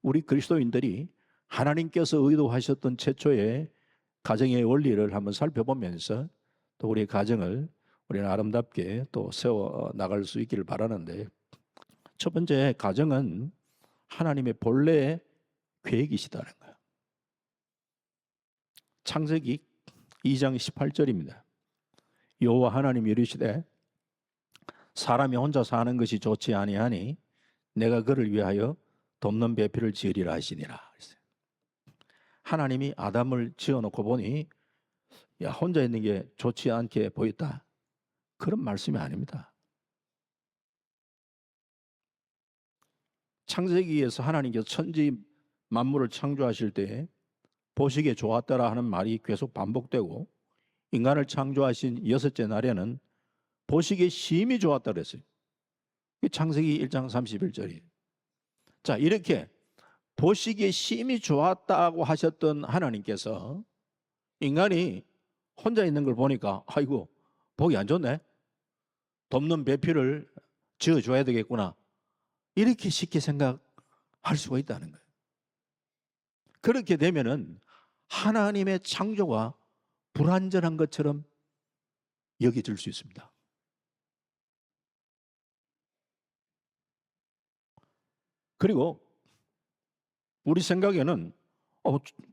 우리 그리스도인들이 하나님께서 의도하셨던 최초의 가정의 원리를 한번 살펴보면서 또 우리의 가정을 우리는 아름답게 또 세워 나갈 수 있기를 바라는데, 첫 번째, 가정은 하나님의 본래 계획이시다는 거예요. 창세기 2장 18절입니다. 여호와 하나님이 이르시되 사람이 혼자 사는 것이 좋지 아니하니 내가 그를 위하여 돕는 배필을 지으리라 하시니라. 하나님이 아담을 지어놓고 보니 야, 혼자 있는 게 좋지 않게 보였다, 그런 말씀이 아닙니다. 창세기에서 하나님께서 천지 만물을 창조하실 때 보시기에 좋았더라 하는 말이 계속 반복되고, 인간을 창조하신 여섯째 날에는 보시기에 심히 좋았다 그랬어요. 창세기 1장 31절이에요. 자, 이렇게 보시기에 심히 좋았다고 하셨던 하나님께서 인간이 혼자 있는 걸 보니까 아이고 보기 안 좋네, 돕는 배필을 지어줘야 되겠구나, 이렇게 쉽게 생각할 수가 있다는 거예요. 그렇게 되면은 하나님의 창조가 불완전한 것처럼 여겨질 수 있습니다. 그리고 우리 생각에는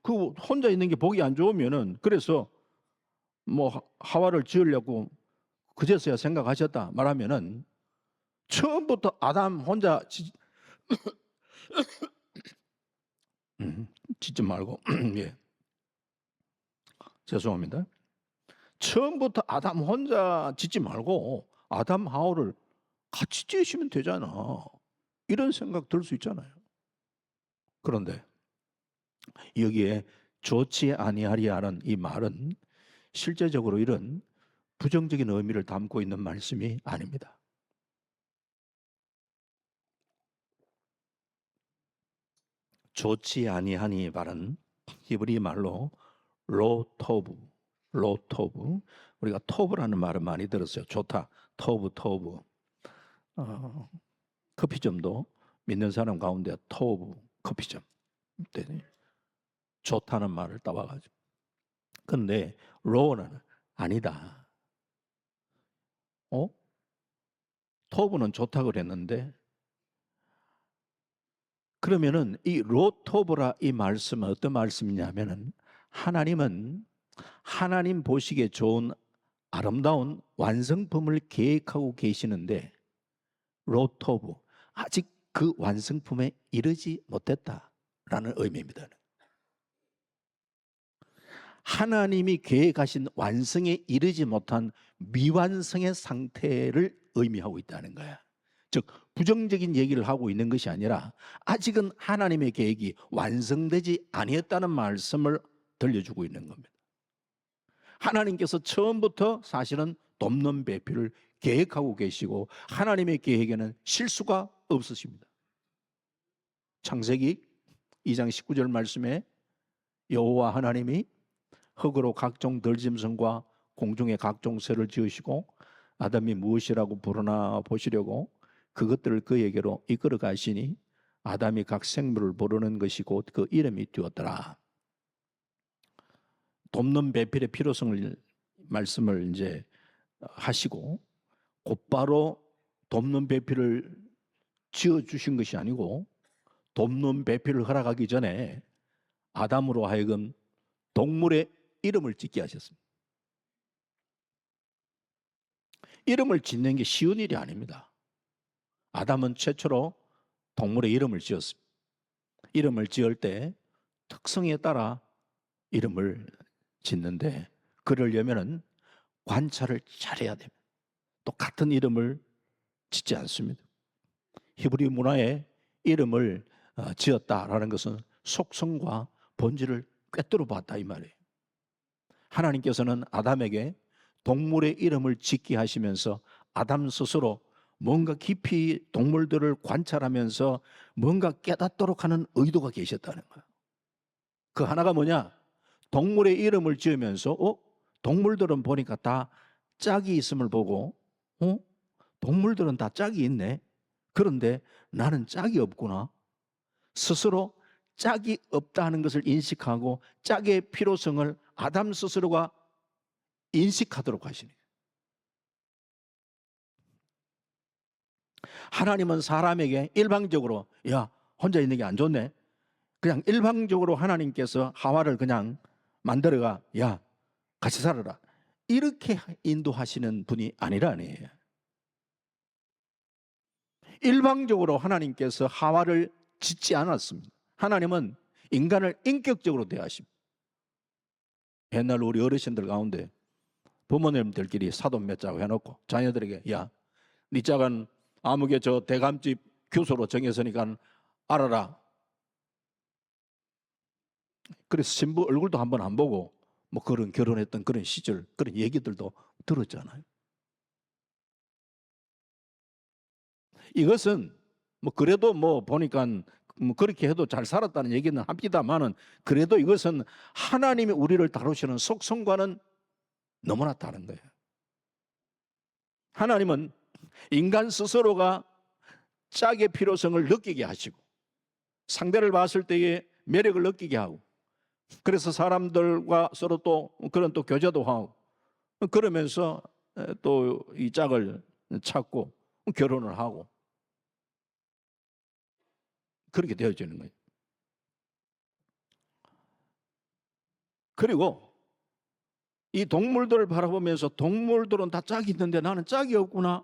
그 혼자 있는 게 보기 안 좋으면은 그래서 뭐 하와를 지으려고 그제서야 생각하셨다 말하면은 처음부터 아담 혼자 짓지 말고 예. 죄송합니다. 처음부터 아담 혼자 짓지 말고 아담 하와를 같이 지으시면 되잖아, 이런 생각 들 수 있잖아요. 그런데 여기에 좋지 아니하리라는 이 말은 실제적으로 이런 부정적인 의미를 담고 있는 말씀이 아닙니다. 좋지 아니하니 말은 히브리 말로 로토브, 우리가 토브라는 말을 많이 들었어요. 좋다, 토브. 커피점도 믿는 사람 가운데 토브 커피점 때문에 좋다는 말을 따와가지고. 그런데 로는 아니다. 토브는 좋다고 그랬는데, 그러면은 이 로토브라 이 말씀은 어떤 말씀이냐면은 하나님은 하나님 보시기에 좋은 아름다운 완성품을 계획하고 계시는데 로토브, 아직 그 완성품에 이르지 못했다라는 의미입니다. 하나님이 계획하신 완성에 이르지 못한 미완성의 상태를 의미하고 있다는 거야. 즉 부정적인 얘기를 하고 있는 것이 아니라 아직은 하나님의 계획이 완성되지 아니했다는 말씀을 들려주고 있는 겁니다. 하나님께서 처음부터 사실은 돕는 배필을 계획하고 계시고 하나님의 계획에는 실수가 없으십니다. 창세기 2장 19절 말씀에 여호와 하나님이 흙으로 각종 들짐승과 공중의 각종 새를 지으시고 아담이 무엇이라고 부르나 보시려고 그것들을 그에게로 이끌어 가시니 아담이 각 생물을 부르는 것이 곧 그 이름이 되었더라. 돕는 배필의 필요성을 말씀을 이제 하시고 곧바로 돕는 배필을 지어 주신 것이 아니고 돕는 배필을 허락하기 전에 아담으로 하여금 동물의 이름을 짓게 하셨습니다. 이름을 짓는 게 쉬운 일이 아닙니다. 아담은 최초로 동물의 이름을 지었습니다. 이름을 지을 때 특성에 따라 이름을 짓는데 그러려면은 관찰을 잘해야 됩니다. 똑같은 이름을 짓지 않습니다. 히브리 문화에 이름을 지었다라는 것은 속성과 본질을 꿰뚫어 봤다 이 말이에요. 하나님께서는 아담에게 동물의 이름을 짓게 하시면서 아담 스스로 뭔가 깊이 동물들을 관찰하면서 뭔가 깨닫도록 하는 의도가 계셨다는 거예요. 그 하나가 뭐냐? 동물의 이름을 지으면서 동물들은 보니까 다 짝이 있음을 보고 동물들은 다 짝이 있네. 그런데 나는 짝이 없구나. 스스로 짝이 없다는 것을 인식하고 짝의 필요성을 아담 스스로가 인식하도록 하시는 거예요. 하나님은 사람에게 일방적으로 야 혼자 있는 게 안 좋네, 그냥 일방적으로 하나님께서 하와를 그냥 만들어가 야 같이 살아라 이렇게 인도하시는 분이 아니라네요. 일방적으로 하나님께서 하와를 짓지 않았습니다. 하나님은 인간을 인격적으로 대하십니다. 옛날 우리 어르신들 가운데 부모님들끼리 사돈 몇 짝 해놓고 자녀들에게 야 네 짝은 아무개 저 대감집 교수로 정했으니까 알아라. 그래서 신부 얼굴도 한번 안 보고 뭐 그런 결혼했던 그런 시절 그런 얘기들도 들었잖아요. 이것은 뭐 그래도 뭐 보니까 뭐 그렇게 해도 잘 살았다는 얘기는 합니다만은 그래도 이것은 하나님이 우리를 다루시는 속성과는 너무나 다른 거예요. 하나님은 인간 스스로가 짝의 필요성을 느끼게 하시고 상대를 봤을 때의 매력을 느끼게 하고 그래서 사람들과 서로 또 그런 또 교제도 하고 그러면서 또 이 짝을 찾고 결혼을 하고 그렇게 되어지는 거예요. 그리고 이 동물들을 바라보면서 동물들은 다 짝이 있는데 나는 짝이 없구나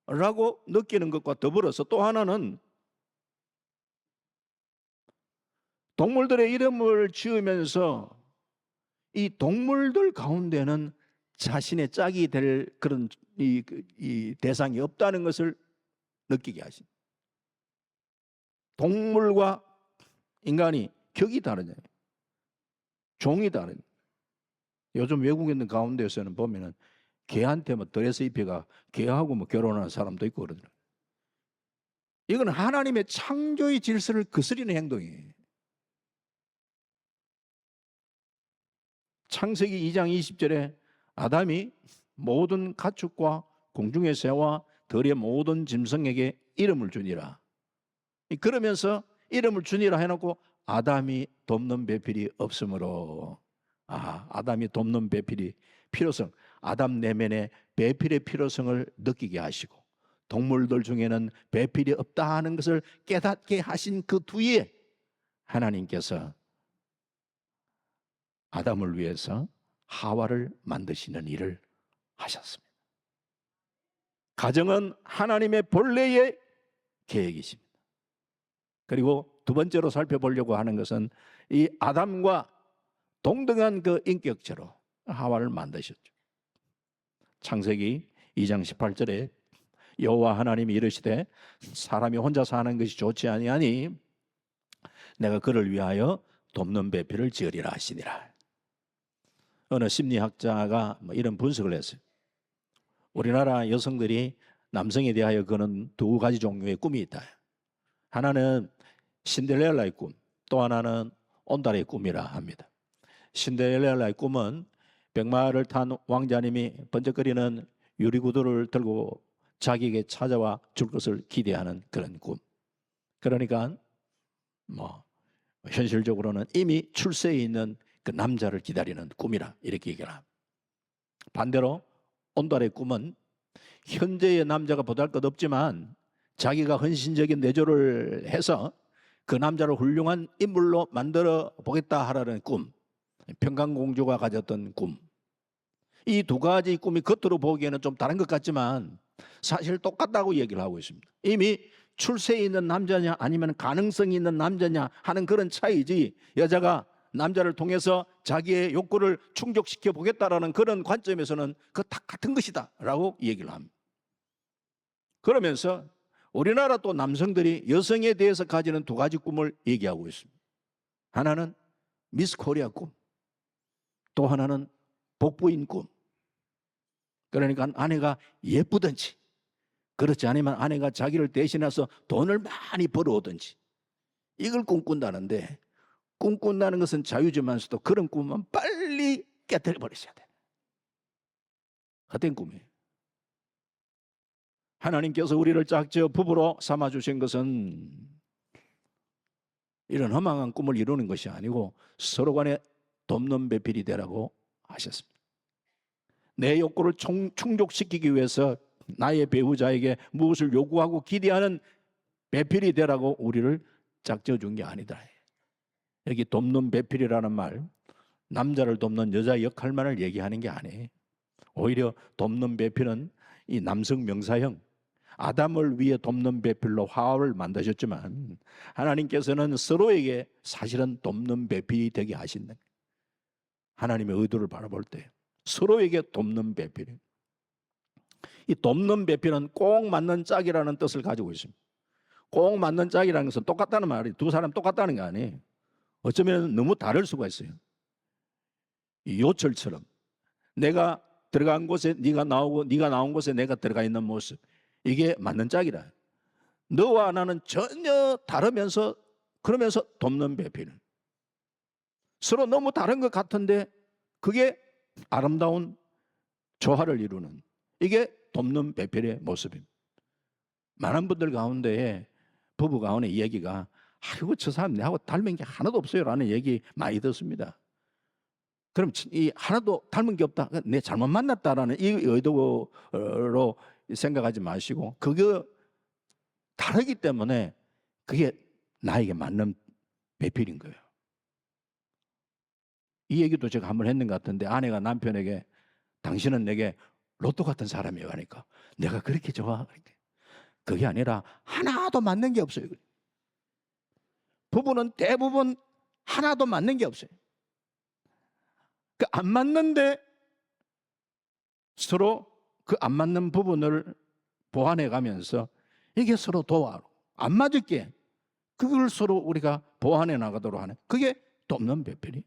라고 느끼는 것과 더불어서 또 하나는 동물들의 이름을 지으면서 이 동물들 가운데는 자신의 짝이 될 그런 이 대상이 없다는 것을 느끼게 하십니다. 동물과 인간이 격이 다르잖아요. 종이 다르죠. 요즘 외국인들 가운데서는 보면은 개한테 뭐 드레스 입혀가 개하고 뭐 결혼하는 사람도 있고 그러더라고요. 이건 하나님의 창조의 질서를 거스리는 행동이에요. 창세기 2장 20절에 아담이 모든 가축과 공중의 새와 들의 모든 짐승에게 이름을 주니라. 그러면서 이름을 주니라 해놓고 아담이 돕는 배필이 없으므로 아담이 돕는 배필이 필요성, 아담 내면의 배필의 필요성을 느끼게 하시고 동물들 중에는 배필이 없다 하는 것을 깨닫게 하신 그 뒤에 하나님께서 아담을 위해서 하와를 만드시는 일을 하셨습니다. 가정은 하나님의 본래의 계획이십니다. 그리고 두 번째로 살펴보려고 하는 것은 이 아담과 동등한 그 인격체로 하와를 만드셨죠. 창세기 2장 18절에 여호와 하나님이 이르시되 사람이 혼자 사는 것이 좋지 아니하니 내가 그를 위하여 돕는 배필을 지으리라 하시니라. 어느 심리학자가 이런 분석을 했어요. 우리나라 여성들이 남성에 대하여 그는 두 가지 종류의 꿈이 있다. 하나는 신데렐라의 꿈, 또 하나는 온달의 꿈이라 합니다. 신데렐라의 꿈은 백마를 탄 왕자님이 번쩍거리는 유리구두를 들고 자기에게 찾아와 줄 것을 기대하는 그런 꿈. 그러니까 뭐 현실적으로는 이미 출세해 있는 그 남자를 기다리는 꿈이라 이렇게 얘기를 합니다. 반대로 온달의 꿈은 현재의 남자가 보잘것없지만 자기가 헌신적인 내조를 해서 그 남자를 훌륭한 인물로 만들어 보겠다 하라는 꿈, 평강공주가 가졌던 꿈. 이 두 가지 꿈이 겉으로 보기에는 좀 다른 것 같지만 사실 똑같다고 얘기를 하고 있습니다. 이미 출세에 있는 남자냐 아니면 가능성이 있는 남자냐 하는 그런 차이지 여자가 남자를 통해서 자기의 욕구를 충족시켜 보겠다라는 그런 관점에서는 그거 다 같은 것이다 라고 얘기를 합니다. 그러면서 우리나라 또 남성들이 여성에 대해서 가지는 두 가지 꿈을 얘기하고 있습니다. 하나는 미스 코리아 꿈, 또 하나는 복부인 꿈. 그러니까 아내가 예쁘든지 그렇지 않으면 아내가 자기를 대신해서 돈을 많이 벌어오든지 이걸 꿈꾼다는데 꿈꾼다는 것은 자유지만서도 그런 꿈은 빨리 깨뜨려 버리셔야 돼요. 헛된 꿈이에요. 하나님께서 우리를 짝지어 부부로 삼아주신 것은 이런 허망한 꿈을 이루는 것이 아니고 서로 간에 돕는 배필이 되라고 하셨습니다. 내 욕구를 충족시키기 위해서 나의 배우자에게 무엇을 요구하고 기대하는 배필이 되라고 우리를 짝져준 게 아니다. 여기 돕는 배필이라는 말, 남자를 돕는 여자 역할만을 얘기하는 게 아니에요. 오히려 돕는 배필은 이 남성 명사형, 아담을 위해 돕는 배필로 화합을 만드셨지만 하나님께서는 서로에게 사실은 돕는 배필이 되게 하신다. 하나님의 의도를 바라볼 때 서로에게 돕는 배필. 이 돕는 배필은 꼭 맞는 짝이라는 뜻을 가지고 있습니다. 꼭 맞는 짝이라는 것은 똑같다는 말이 두 사람 똑같다는 게 아니에요. 어쩌면 너무 다를 수가 있어요. 이 요철처럼 내가 들어간 곳에 네가 나오고 네가 나온 곳에 내가 들어가 있는 모습, 이게 맞는 짝이라. 너와 나는 전혀 다르면서 그러면서 돕는 배필. 서로 너무 다른 것 같은데 그게 아름다운 조화를 이루는, 이게 돕는 배필의 모습입니다. 많은 분들 가운데 부부 가운데 이야기가 아이고 저 사람 내하고 닮은 게 하나도 없어요 라는 얘기 많이 듣습니다. 그럼 이 하나도 닮은 게 없다, 내 잘못 만났다라는 이 의도로 생각하지 마시고 그게 다르기 때문에 그게 나에게 맞는 배필인 거예요. 이 얘기도 제가 한번 했는 것 같은데 아내가 남편에게 당신은 내게 로또 같은 사람이에요 하니까 내가 그렇게 좋아? 그게 아니라 하나도 맞는 게 없어요. 부부는 대부분 하나도 맞는 게 없어요. 그 안 맞는데 서로 그 안 맞는 부분을 보완해 가면서 이게 서로 도와, 안 맞을 게 그걸 서로 우리가 보완해 나가도록 하는, 그게 돕는 배필이.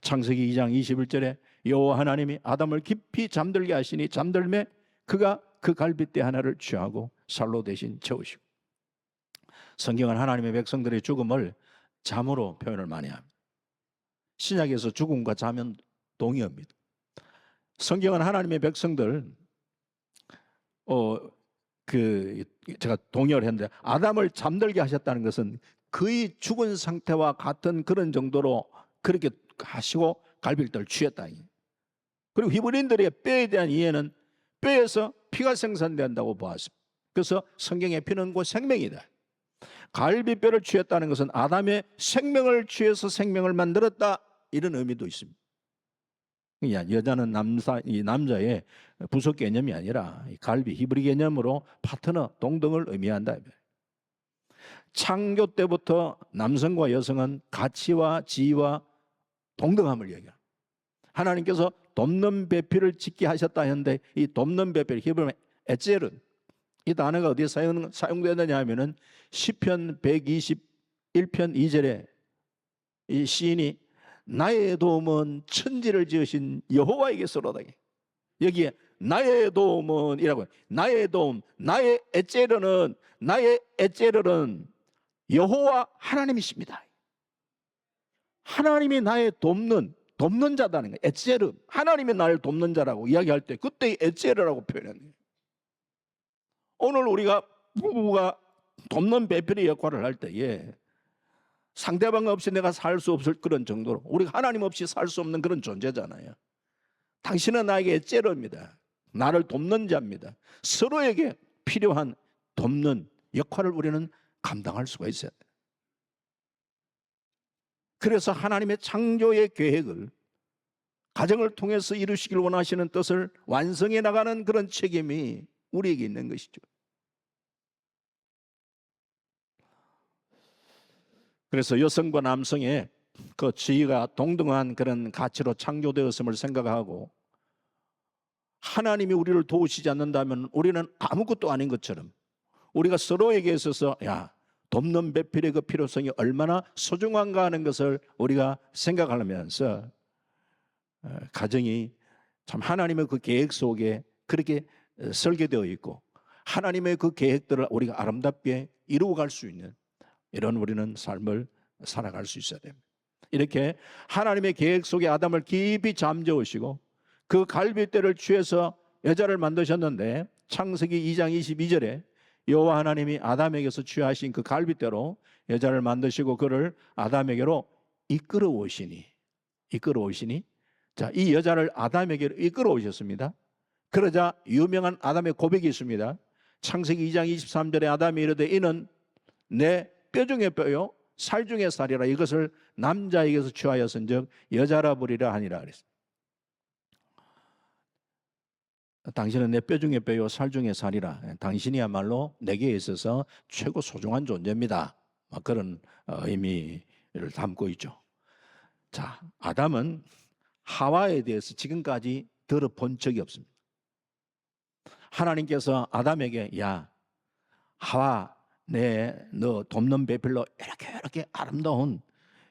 창세기 2장 21절에 여호와 하나님이 아담을 깊이 잠들게 하시니 잠들매 그가 그 갈빗대 하나를 취하고 살로 대신 채우시고. 성경은 하나님의 백성들의 죽음을 잠으로 표현을 많이 합니다. 신약에서 죽음과 잠은 동의합니다. 성경은 하나님의 백성들 제가 동의를 했는데 아담을 잠들게 하셨다는 것은 거의 죽은 상태와 같은 그런 정도로 그렇게 하시고 갈빗대를 취했다. 그리고 히브리인들의 뼈에 대한 이해는 뼈에서 피가 생산된다고 보았습니다. 그래서 성경의 피는 곧 생명이다. 갈빗뼈를 취했다는 것은 아담의 생명을 취해서 생명을 만들었다, 이런 의미도 있습니다. 여자는 이 남자의 부속 개념이 아니라 갈비, 히브리 개념으로 파트너, 동등을 의미한다. 창조 때부터 남성과 여성은 가치와 지위와 동등함을 얘기합니다. 하나님께서 돕는 배필을 짓게 하셨다 했는데 이 돕는 배필, 히브리어 에체르, 이 단어가 어디에 사용되느냐 하면은 시편 121편 2절에 이 시인이 나의 도움은 천지를 지으신 여호와에게서로다. 여기에 나의 도움은 이라고, 나의 도움, 나의 에체르는 여호와 하나님이십니다. 하나님이 나의 돕는 자다는 거예요. 에체르, 하나님이 나를 돕는 자라고 이야기할 때 그때 에체르라고 표현해요. 오늘 우리가 부부가 돕는 배필의 역할을 할 때에 상대방 없이 내가 살 수 없을 그런 정도로, 우리가 하나님 없이 살 수 없는 그런 존재잖아요. 당신은 나에게 에체르입니다. 나를 돕는 자입니다. 서로에게 필요한 돕는 역할을 우리는 감당할 수가 있어야 돼요. 그래서 하나님의 창조의 계획을 가정을 통해서 이루시길 원하시는 뜻을 완성해 나가는 그런 책임이 우리에게 있는 것이죠. 그래서 여성과 남성의 그 지위가 동등한 그런 가치로 창조되었음을 생각하고 하나님이 우리를 도우시지 않는다면 우리는 아무것도 아닌 것처럼 우리가 서로에게 있어서 돕는 배필의 그 필요성이 얼마나 소중한가 하는 것을 우리가 생각하면서 가정이 참 하나님의 그 계획 속에 그렇게 설계되어 있고 하나님의 그 계획들을 우리가 아름답게 이루어갈 수 있는 이런 우리는 삶을 살아갈 수 있어야 됩니다. 이렇게 하나님의 계획 속에 아담을 깊이 잠재우시고 그 갈빗대를 취해서 여자를 만드셨는데 창세기 2장 22절에 여호와 하나님이 아담에게서 취하신 그 갈빗대로 여자를 만드시고 그를 아담에게로 이끌어 오시니 자, 이 여자를 아담에게로 이끌어 오셨습니다. 그러자 유명한 아담의 고백이 있습니다. 창세기 2장 23절에 아담이 이르되 이는 내 뼈 중에 뼈요 살 중에 살이라 이것을 남자에게서 취하였은즉 여자라 부리라 하니라 그랬습니다. 당신은 내 뼈 중에 뼈요 살 중에 살이라. 당신이야말로 내게 있어서 최고 소중한 존재입니다. 그런 의미를 담고 있죠. 자, 아담은 하와에 대해서 지금까지 들어본 적이 없습니다. 하나님께서 아담에게 야 하와 너 돕는 배필로 이렇게 아름다운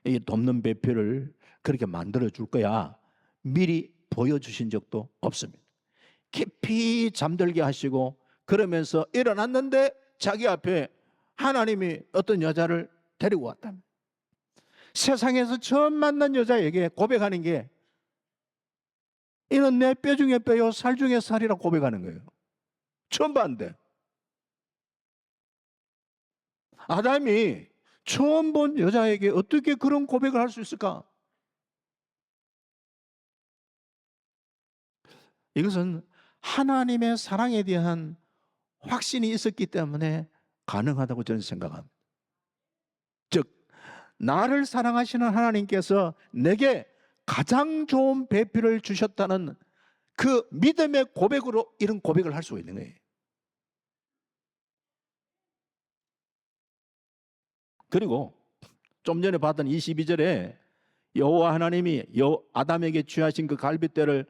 이 돕는 배필을 그렇게 만들어 줄 거야. 미리 보여주신 적도 없습니다. 깊이 잠들게 하시고 그러면서 일어났는데 자기 앞에 하나님이 어떤 여자를 데리고 왔답니다. 세상에서 처음 만난 여자에게 고백하는 게 이는 내 뼈 중에 뼈요 살 중에 살이라 고백하는 거예요. 처음 봤는데 아담이 처음 본 여자에게 어떻게 그런 고백을 할 수 있을까? 이것은 하나님의 사랑에 대한 확신이 있었기 때문에 가능하다고 저는 생각합니다. 즉 나를 사랑하시는 하나님께서 내게 가장 좋은 배필을 주셨다는 그 믿음의 고백으로 이런 고백을 할 수 있는 거예요. 그리고 좀 전에 봤던 22절에 여호와 하나님이 아담에게 취하신 그 갈빗대로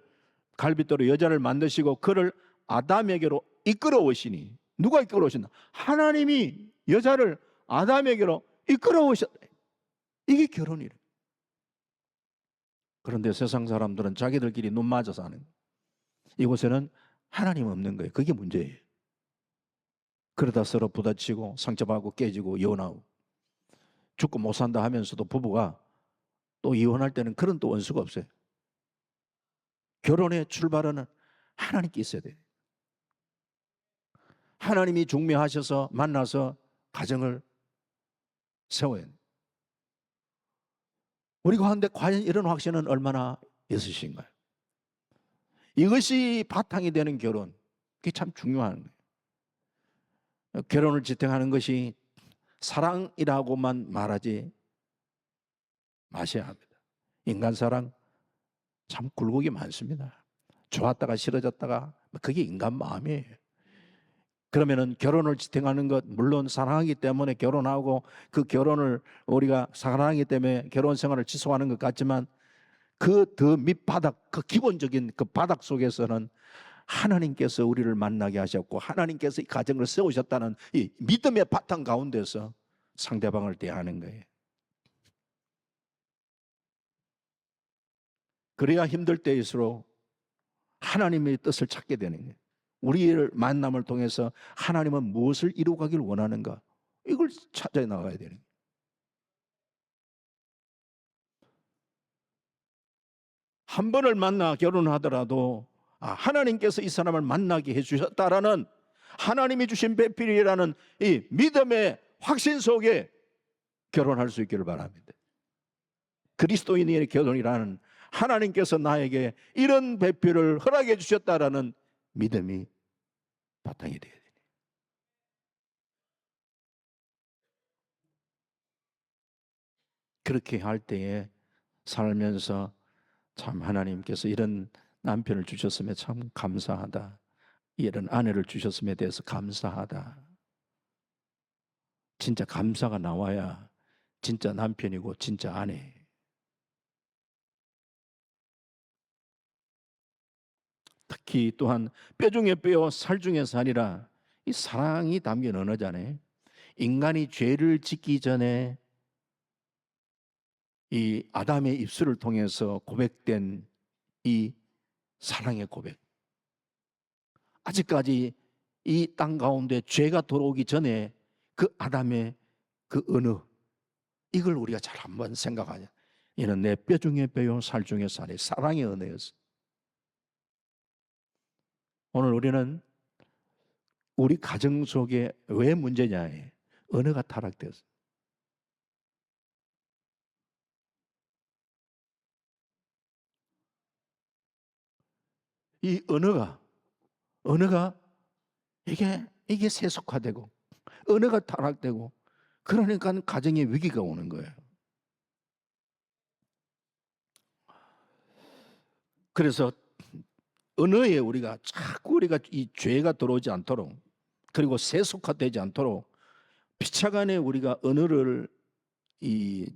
여자를 만드시고 그를 아담에게로 이끌어 오시니 누가 이끌어 오신다? 하나님이 여자를 아담에게로 이끌어 오셨다. 이게 결혼이래. 그런데 세상 사람들은 자기들끼리 눈 맞아서 사는 거예요. 이곳에는 하나님 없는 거예요. 그게 문제예요. 그러다 서로 부딪히고 상처받고 깨지고 이혼하고 죽고 못 산다 하면서도 부부가 또 이혼할 때는 그런 또 원수가 없어요. 결혼의 출발은 하나님께 있어야 돼요. 하나님이 중매하셔서 만나서 가정을 세워야 돼요. 우리 가운데 과연 이런 확신은 얼마나 있으신가요? 이것이 바탕이 되는 결혼, 그게 참 중요한 거예요. 결혼을 지탱하는 것이 사랑이라고만 말하지 마셔야 합니다. 인간 사랑 참 굴곡이 많습니다. 좋았다가 싫어졌다가 그게 인간 마음이에요. 그러면은 결혼을 지탱하는 것 물론 사랑하기 때문에 결혼하고 그 결혼을 우리가 사랑하기 때문에 결혼 생활을 지속하는 것 같지만 그 더 밑바닥 그 기본적인 그 바닥 속에서는 하나님께서 우리를 만나게 하셨고 하나님께서 이 가정을 세우셨다는 이 믿음의 바탕 가운데서 상대방을 대하는 거예요. 그래야 힘들 때일수록 하나님의 뜻을 찾게 되는 거예요. 우리를 만남을 통해서 하나님은 무엇을 이루가길 원하는가 이걸 찾아 나가야 되는 거예요. 한 번을 만나 결혼하더라도 하나님께서 이 사람을 만나게 해주셨다라는 하나님이 주신 배필이라는 이 믿음의 확신 속에 결혼할 수 있기를 바랍니다. 그리스도인의 결혼이라는 하나님께서 나에게 이런 배필을 허락해 주셨다라는 믿음이 바탕이 되어야 돼요. 그렇게 할 때에 살면서 참 하나님께서 이런 남편을 주셨음에 참 감사하다. 이런 아내를 주셨음에 대해서 감사하다. 진짜 감사가 나와야 진짜 남편이고 진짜 아내. 특히 또한 뼈 중에 뼈 살 중에 살이라 이 사랑이 담긴 언어잖아요. 인간이 죄를 짓기 전에 이 아담의 입술을 통해서 고백된 이 사랑의 고백. 아직까지 이 땅 가운데 죄가 들어오기 전에 그 아담의 그 언어 이걸 우리가 잘 한번 생각하자. 이는 내 뼈 중에 뼈요 살 중에 살이 사랑의 언어였어. 오늘 우리는 우리 가정 속에 왜 문제냐? 언어가 타락되었어. 이 언어가 이게 세속화되고 언어가 타락되고 그러니까 가정에 위기가 오는 거예요. 그래서 언어에 우리가 자꾸 이 죄가 들어오지 않도록 그리고 세속화되지 않도록 피차간에 우리가 언어를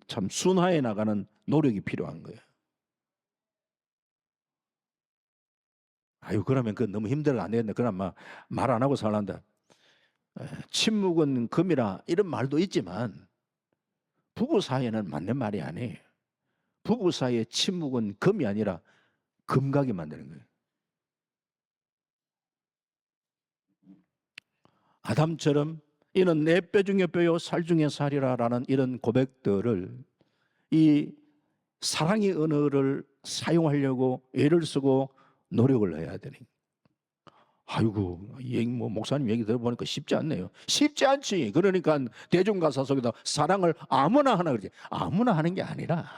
참 순화해 나가는 노력이 필요한 거예요. 아유 그러면 그 너무 힘들어 안 되겠네. 그럼 말 안 하고 살란다. 침묵은 금이라 이런 말도 있지만 부부 사이에는 맞는 말이 아니에요. 부부 사이의 침묵은 금이 아니라 금각이 만드는 거예요. 아담처럼 이는 내 뼈 중에 뼈요 살 중에 살이라라는 이런 고백들을 이 사랑의 언어를 사용하려고 애를 쓰고 노력을 해야 되니. 아이고, 목사님 얘기 들어보니까 쉽지 않네요. 쉽지 않지. 그러니까 대중가사 속에다 사랑을 아무나 하나 그러지. 아무나 하는 게 아니라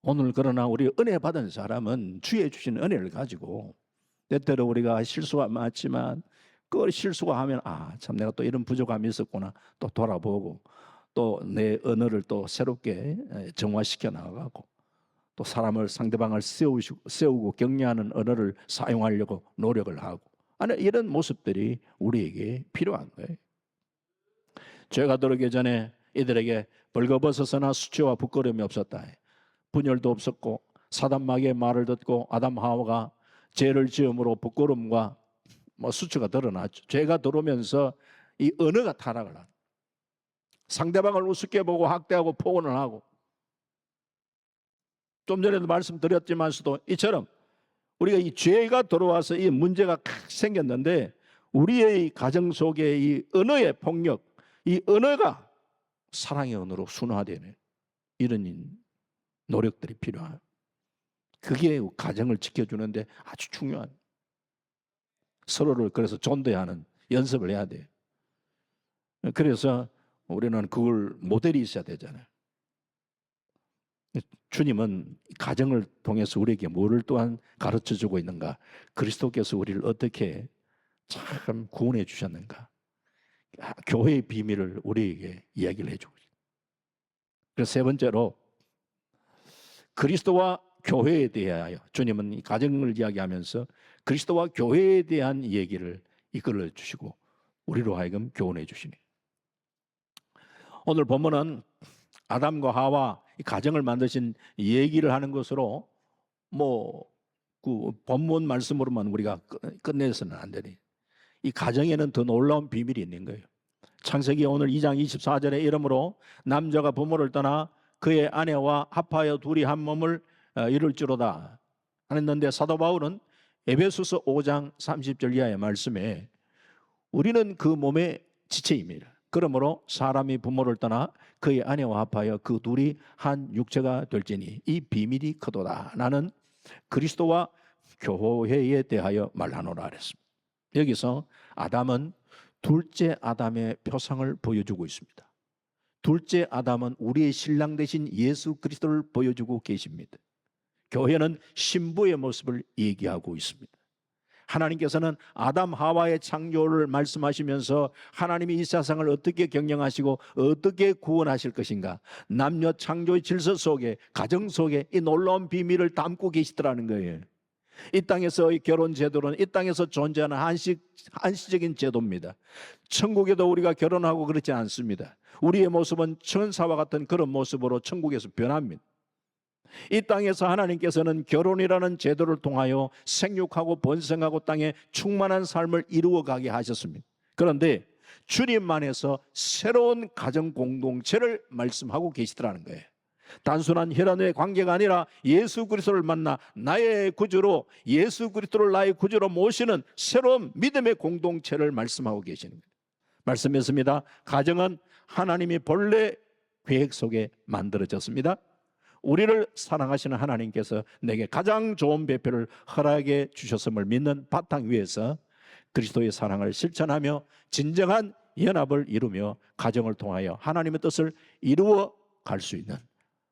오늘 그러나 우리 은혜 받은 사람은 주의 주신 은혜를 가지고 때때로 우리가 실수가 많지만 그 실수가 하면 참 내가 또 이런 부족함이 있었구나 또 돌아보고 또 내 언어를 또 새롭게 정화시켜 나가고 또 사람을 상대방을 세우고 격려하는 언어를 사용하려고 노력을 하고 이런 모습들이 우리에게 필요한 거예요. 죄가 들어오기 전에 이들에게 벌거벗어서나 수치와 부끄러움이 없었다. 분열도 없었고 사단마귀의 말을 듣고 아담 하와가 죄를 지음으로 부끄러움과 수치가 드러났죠. 죄가 들어오면서 이 언어가 타락을 하고 상대방을 우습게 보고 학대하고 폭언을 하고 좀 전에도 말씀드렸지만서도 이처럼 우리가 이 죄가 들어와서 이 문제가 생겼는데 우리의 가정 속에 이 언어의 폭력, 이 언어가 사랑의 언어로 순화되는 이런 노력들이 필요해요. 그게 가정을 지켜주는데 아주 중요한 서로를 그래서 존대하는 연습을 해야 돼요. 그래서 우리는 그걸 모델이 있어야 되잖아요. 주님은 가정을 통해서 우리에게 뭐를 또한 가르쳐주고 있는가? 그리스도께서 우리를 어떻게 참 구원해 주셨는가? 교회의 비밀을 우리에게 이야기를 해주고 있습니다. 그래서 세 번째로 그리스도와 교회에 대하여 주님은 이 가정을 이야기하면서 그리스도와 교회에 대한 얘기를 이끌어 주시고 우리로 하여금 교훈해 주시니 오늘 본문은 아담과 하와 이 가정을 만드신 얘기를 하는 것으로 그 본문 말씀으로만 우리가 끝내서는 안 되니 이 가정에는 더 놀라운 비밀이 있는 거예요. 창세기 오늘 2장 24절에 이러므로 남자가 부모를 떠나 그의 아내와 합하여 둘이 한 몸을 이룰지로다 했는데 사도 바울은 에베소서 5장 30절 이하의 말씀에 우리는 그 몸의 지체입니다. 그러므로 사람이 부모를 떠나 그의 아내와 합하여 그 둘이 한 육체가 될지니 이 비밀이 크도다. 나는 그리스도와 교회에 대하여 말하노라 그랬습니다. 여기서 아담은 둘째 아담의 표상을 보여주고 있습니다. 둘째 아담은 우리의 신랑 되신 예수 그리스도를 보여주고 계십니다. 교회는 신부의 모습을 얘기하고 있습니다. 하나님께서는 아담 하와의 창조를 말씀하시면서 하나님이 이 세상을 어떻게 경영하시고 어떻게 구원하실 것인가, 남녀 창조의 질서 속에 가정 속에 이 놀라운 비밀을 담고 계시더라는 거예요. 이 땅에서의 결혼 제도는 이 땅에서 존재하는 한시적인 제도입니다. 천국에도 우리가 결혼하고 그렇지 않습니다. 우리의 모습은 천사와 같은 그런 모습으로 천국에서 변합니다. 이 땅에서 하나님께서는 결혼이라는 제도를 통하여 생육하고 번성하고 땅에 충만한 삶을 이루어가게 하셨습니다. 그런데 주님만에서 새로운 가정 공동체를 말씀하고 계시더라는 거예요. 단순한 혈연의 관계가 아니라 예수 그리스도를 만나 나의 구주로 예수 그리스도를 나의 구주로 모시는 새로운 믿음의 공동체를 말씀하고 계시는 거예요. 말씀했습니다. 가정은 하나님이 본래 계획 속에 만들어졌습니다. 우리를 사랑하시는 하나님께서 내게 가장 좋은 배표를 허락해 주셨음을 믿는 바탕 위에서 그리스도의 사랑을 실천하며 진정한 연합을 이루며 가정을 통하여 하나님의 뜻을 이루어 갈 수 있는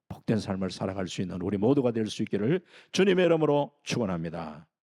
복된 삶을 살아갈 수 있는 우리 모두가 될 수 있기를 주님의 이름으로 축원합니다.